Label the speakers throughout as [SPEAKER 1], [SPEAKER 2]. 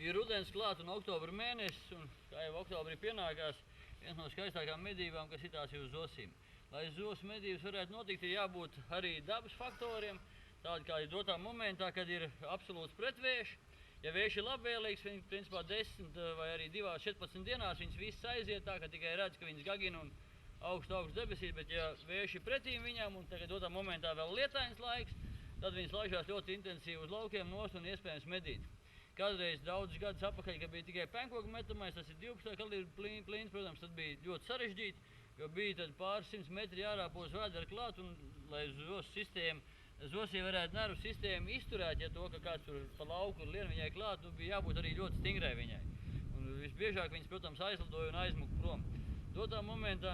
[SPEAKER 1] Ir rudens klāt un oktobra mēnesis, un kā jau oktobrī pienākās, viens no skaistākām medībām, kas itās ir uz zosīm. Lai zosu medības varētu notikt, ir jābūt arī dabas faktoriem, tādi kā ir dotā momentā, kad ir absolūts pretvējš. Ja vējš ir labvēlīgs, viņi principā 10 vai arī 2-14 dienās viņas viss aiziet tā, ka tikai redz, ka viņas gagina un augstu debesīs, bet ja vējš ir pretīm viņām un tagad dotā momentā vēl lietains laiks, tad viņas laižās ļoti intensīvi uz laukiem nost un iespējams medīt. Kādreiz daudzus gadus atpakaļ, kad bija tikai penkoku metamais, tas ir 12 kalibra plīns, protams, tad bija ļoti sarežģīti, jo bija tad pāris 100 metri jārāpo uz vēdera klāt, un lai zosī varētu nervu sistēmu izturēt, ja to, ka kāds tur pa lauku lien viņai klāt, bija jābūt arī ļoti stingrai viņai. Un visbiežāk viņas, protams, aizlidoja un aizmuka prom. Dotā momentā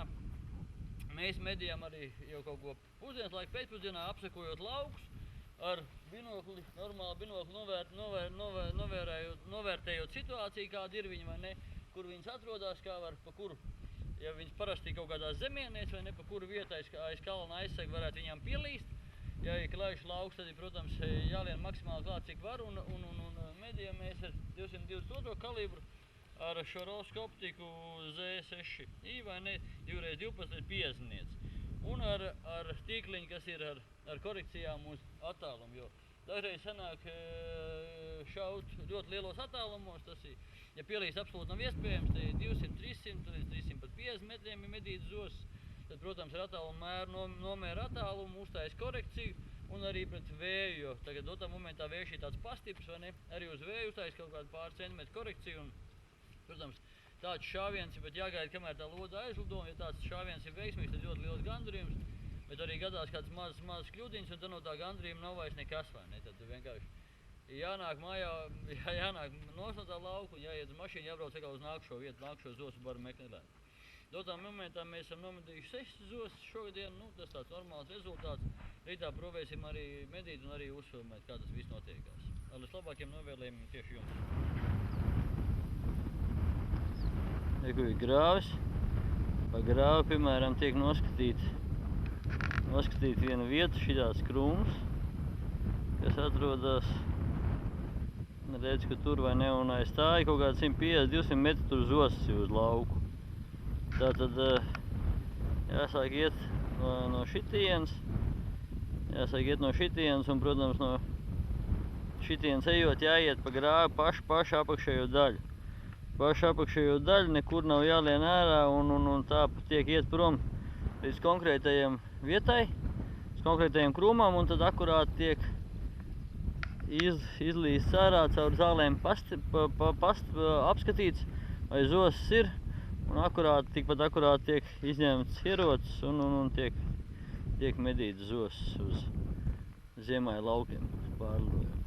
[SPEAKER 1] mēs medījām arī jau kaut ko pusdienas laika pēcpusdienā, apsekojot laukus, ar binokli, normāli binokli novērtējot situāciju, kāda ir viņa vai ne, kur viņas atrodas, kā var, pa kuru, ja viņas parasti kaut kādā zemienēs vai ne, pa kuru vietai aiz kalna aizseg varētu viņām pielīst. Ja ir klaišs lauks, tad ir, protams, jālien maksimāli klāt, cik var, un medījam mēs ar 222 kalibru ar Swarovski optiku Z6i vai ne, 2x12 50. Un ar tīkliņu, kas ir ar korekcijām uz attālumu, jo dažreiz sanāk šaut ļoti lielos attālumos, tas ir, ja pielīst absolūti nav iespējams, te ir 200, 300 līdz 350 metriem ir medīts zos, tad, protams, ar attālumu mēru nomēra attālumu, uztais korekciju un arī pret vēju, jo tagad dotā momentā vējš ir tāds pastiprs, vai ne, arī uz vēju uztais kaut kādu pāris centimetru korekciju un, protams, tāds šāviens ir, bet jāgaida, kamēr tā lodza aizlido, ja tāds šāviens ir veiksmīgs, tad ļoti liels gandarījums, bet arī gadās kāds mazs kļūdiņas, un tad no tā gandarījuma nav vairs nekas, vai ne, tad vienkārši jānāk mājā, jānāk no tā lauku, jāiet uz mašīnu, jābrauc atkal uz nākušo vietu, nākušo zosu baru meklēt. Dotā momentā mēs esam nomedījuši 6 zosus šogadien, tas tāds normāls rezultāts. Rītā provēsim arī medīt un arī uzfilmēt, kā tas viss notiekās. Ar vislabākiem novēlējumiem tieši jums. Reku ir grāvis. Pa grāvi, piemēram, tiek noskatīt viena vieta, šitās krūms, kas atrodas, redz, ka tur vai ne, un aiz tā ir kaut kāds 150-200 metri tur zosas uz lauku. Tātad jāsāk iet no šitienes, un, protams, no šitienes ejot jāiet pa grāvi pašu apakšējo daļu. Pašu apakšējo daļu nekur nav jālien ārā un tā tiek iet prom līdz konkrētajam vietai, līdz konkrētajam krūmam, un tad akurāt tiek izlīsts ārā caur zālēm apskatīts, vai zosas ir. Un tikpat akurāt tiek izņemts ierocis un tiek medīts zosas uz ziemai laukiem pārlidojumiem.